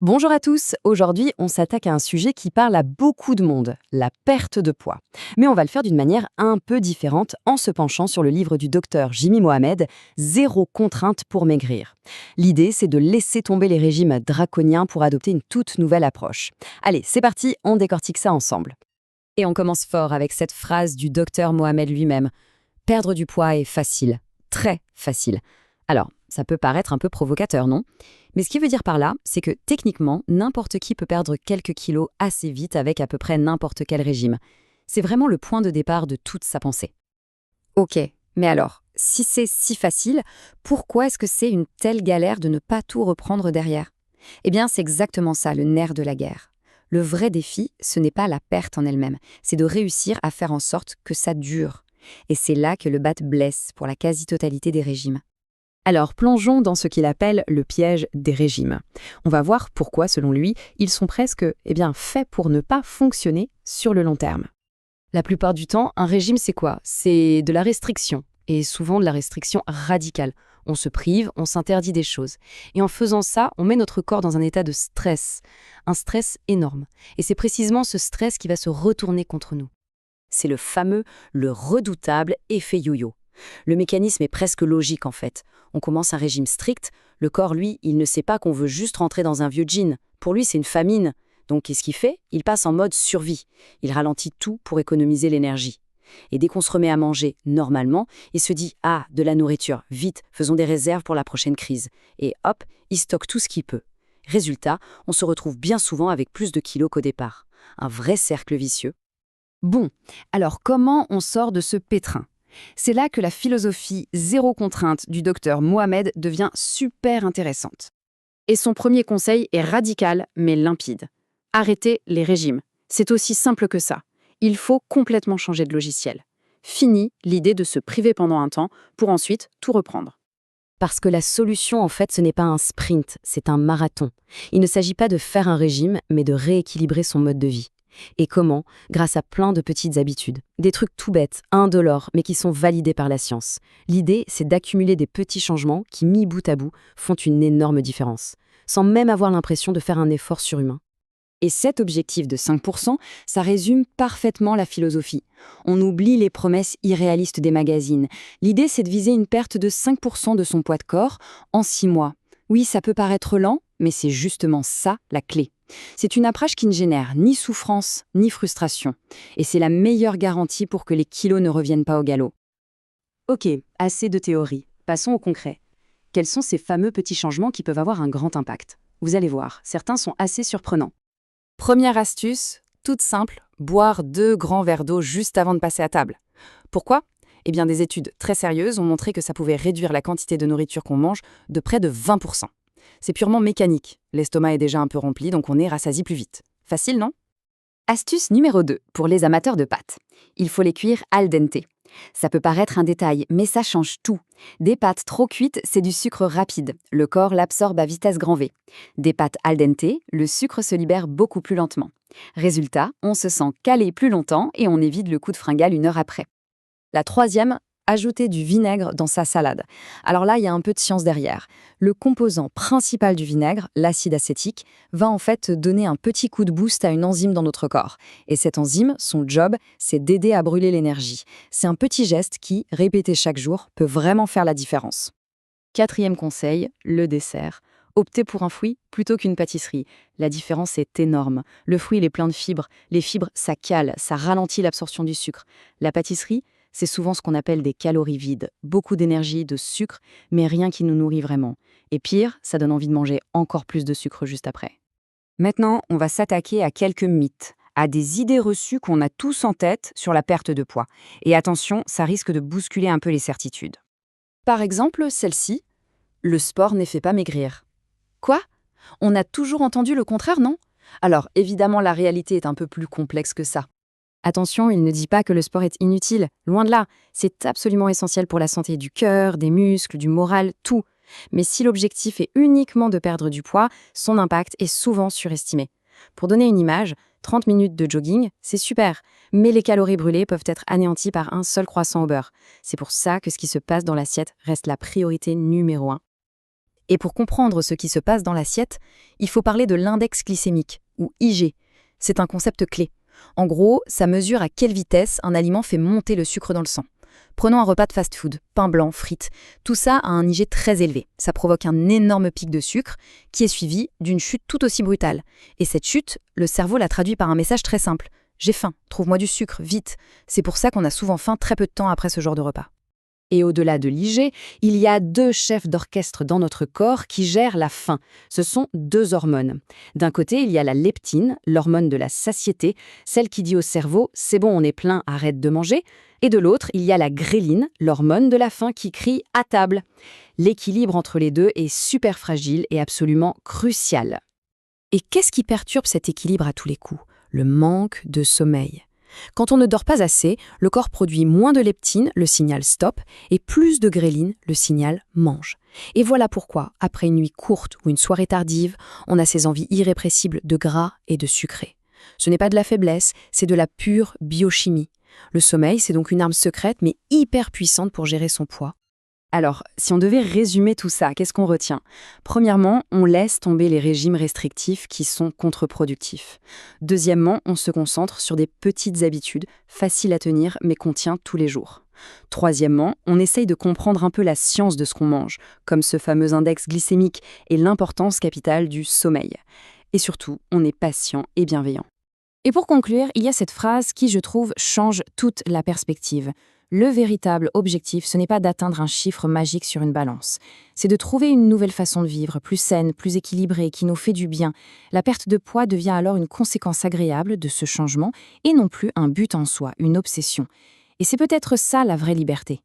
Bonjour à tous, aujourd'hui on s'attaque à un sujet qui parle à beaucoup de monde, la perte de poids. Mais on va le faire d'une manière un peu différente en se penchant sur le livre du docteur Jimmy Mohamed, Zéro contrainte pour maigrir. L'idée c'est de laisser tomber les régimes draconiens pour adopter une toute nouvelle approche. Allez, c'est parti, on décortique ça ensemble. Et on commence fort avec cette phrase du docteur Mohamed lui-même. Perdre du poids est facile, très facile. Alors, ça peut paraître un peu provocateur, non? Mais ce qu'il veut dire par là, c'est que techniquement, n'importe qui peut perdre quelques kilos assez vite avec à peu près n'importe quel régime. C'est vraiment le point de départ de toute sa pensée. Ok, mais alors, si c'est si facile, pourquoi est-ce que c'est une telle galère de ne pas tout reprendre derrière? Eh bien, c'est exactement ça, le nerf de la guerre. Le vrai défi, ce n'est pas la perte en elle-même, c'est de réussir à faire en sorte que ça dure. Et c'est là que le bat blesse pour la quasi-totalité des régimes. Alors plongeons dans ce qu'il appelle le piège des régimes. On va voir pourquoi, selon lui, ils sont presque faits pour ne pas fonctionner sur le long terme. La plupart du temps, un régime c'est quoi? C'est de la restriction, et souvent de la restriction radicale. On se prive, on s'interdit des choses. Et en faisant ça, on met notre corps dans un état de stress, un stress énorme. Et c'est précisément ce stress qui va se retourner contre nous. C'est le redoutable effet yo-yo. Le mécanisme est presque logique en fait. On commence un régime strict, le corps, lui, il ne sait pas qu'on veut juste rentrer dans un vieux jean. Pour lui, c'est une famine. Donc, qu'est-ce qu'il fait? Il passe en mode survie. Il ralentit tout pour économiser l'énergie. Et dès qu'on se remet à manger normalement, il se dit « Ah, de la nourriture, vite, faisons des réserves pour la prochaine crise. » Et hop, il stocke tout ce qu'il peut. Résultat, on se retrouve bien souvent avec plus de kilos qu'au départ. Un vrai cercle vicieux. Bon, alors comment on sort de ce pétrin? C'est là que la philosophie zéro contrainte du docteur Mohamed devient super intéressante. Et son premier conseil est radical mais limpide. Arrêtez les régimes. C'est aussi simple que ça. Il faut complètement changer de logiciel. Fini l'idée de se priver pendant un temps pour ensuite tout reprendre. Parce que la solution, en fait, ce n'est pas un sprint, c'est un marathon. Il ne s'agit pas de faire un régime, mais de rééquilibrer son mode de vie. Et comment? Grâce à plein de petites habitudes. Des trucs tout bêtes, indolores, mais qui sont validés par la science. L'idée, c'est d'accumuler des petits changements qui, mis bout à bout, font une énorme différence, sans même avoir l'impression de faire un effort surhumain. Et cet objectif de 5%, ça résume parfaitement la philosophie. On oublie les promesses irréalistes des magazines. L'idée, c'est de viser une perte de 5% de son poids de corps en 6 mois. Oui, ça peut paraître lent, mais c'est justement ça la clé. C'est une approche qui ne génère ni souffrance ni frustration. Et c'est la meilleure garantie pour que les kilos ne reviennent pas au galop. Ok, assez de théorie. Passons au concret. Quels sont ces fameux petits changements qui peuvent avoir un grand impact? Vous allez voir, certains sont assez surprenants. Première astuce, toute simple, boire 2 grands verres d'eau juste avant de passer à table. Pourquoi? Eh bien, des études très sérieuses ont montré que ça pouvait réduire la quantité de nourriture qu'on mange de près de 20%. C'est purement mécanique. L'estomac est déjà un peu rempli, donc on est rassasié plus vite. Facile, non? Astuce numéro 2, pour les amateurs de pâtes. Il faut les cuire al dente. Ça peut paraître un détail, mais ça change tout. Des pâtes trop cuites, c'est du sucre rapide. Le corps l'absorbe à vitesse grand V. Des pâtes al dente, le sucre se libère beaucoup plus lentement. Résultat, on se sent calé plus longtemps et on évite le coup de fringale 1 heure après. La troisième, ajouter du vinaigre dans sa salade. Alors là, il y a un peu de science derrière. Le composant principal du vinaigre, l'acide acétique, va en fait donner un petit coup de boost à une enzyme dans notre corps. Et cette enzyme, son job, c'est d'aider à brûler l'énergie. C'est un petit geste qui, répété chaque jour, peut vraiment faire la différence. Quatrième conseil, le dessert. Optez pour un fruit plutôt qu'une pâtisserie. La différence est énorme. Le fruit, il est plein de fibres. Les fibres, ça cale, ça ralentit l'absorption du sucre. La pâtisserie, c'est souvent ce qu'on appelle des calories vides. Beaucoup d'énergie, de sucre, mais rien qui nous nourrit vraiment. Et pire, ça donne envie de manger encore plus de sucre juste après. Maintenant, on va s'attaquer à quelques mythes, à des idées reçues qu'on a tous en tête sur la perte de poids. Et attention, ça risque de bousculer un peu les certitudes. Par exemple, celle-ci, le sport n'est fait pas maigrir. Quoi? On a toujours entendu le contraire, non? Alors, évidemment, la réalité est un peu plus complexe que ça. Attention, il ne dit pas que le sport est inutile. Loin de là, c'est absolument essentiel pour la santé du cœur, des muscles, du moral, tout. Mais si l'objectif est uniquement de perdre du poids, son impact est souvent surestimé. Pour donner une image, 30 minutes de jogging, c'est super, mais les calories brûlées peuvent être anéanties par un seul croissant au beurre. C'est pour ça que ce qui se passe dans l'assiette reste la priorité numéro 1. Et pour comprendre ce qui se passe dans l'assiette, il faut parler de l'index glycémique, ou IG. C'est un concept clé. En gros, ça mesure à quelle vitesse un aliment fait monter le sucre dans le sang. Prenons un repas de fast-food, pain blanc, frites. Tout ça a un IG très élevé. Ça provoque un énorme pic de sucre qui est suivi d'une chute tout aussi brutale. Et cette chute, le cerveau la traduit par un message très simple. J'ai faim, trouve-moi du sucre, vite. C'est pour ça qu'on a souvent faim très peu de temps après ce genre de repas. Et au-delà de l'IG, il y a deux chefs d'orchestre dans notre corps qui gèrent la faim. Ce sont deux hormones. D'un côté, il y a la leptine, l'hormone de la satiété, celle qui dit au cerveau « c'est bon, on est plein, arrête de manger ». Et de l'autre, il y a la gréline, l'hormone de la faim qui crie « à table ». L'équilibre entre les deux est super fragile et absolument crucial. Et qu'est-ce qui perturbe cet équilibre à tous les coups? Le manque de sommeil. Quand on ne dort pas assez, le corps produit moins de leptine, le signal stop, et plus de gréline, le signal mange. Et voilà pourquoi, après une nuit courte ou une soirée tardive, on a ces envies irrépressibles de gras et de sucré. Ce n'est pas de la faiblesse, c'est de la pure biochimie. Le sommeil, c'est donc une arme secrète mais hyper puissante pour gérer son poids. Alors, si on devait résumer tout ça, qu'est-ce qu'on retient? Premièrement, on laisse tomber les régimes restrictifs qui sont contre-productifs. Deuxièmement, on se concentre sur des petites habitudes, faciles à tenir mais qu'on tient tous les jours. Troisièmement, on essaye de comprendre un peu la science de ce qu'on mange, comme ce fameux index glycémique et l'importance capitale du sommeil. Et surtout, on est patient et bienveillant. Et pour conclure, il y a cette phrase qui, je trouve, change toute la perspective. Le véritable objectif, ce n'est pas d'atteindre un chiffre magique sur une balance. C'est de trouver une nouvelle façon de vivre, plus saine, plus équilibrée, qui nous fait du bien. La perte de poids devient alors une conséquence agréable de ce changement et non plus un but en soi, une obsession. Et c'est peut-être ça la vraie liberté.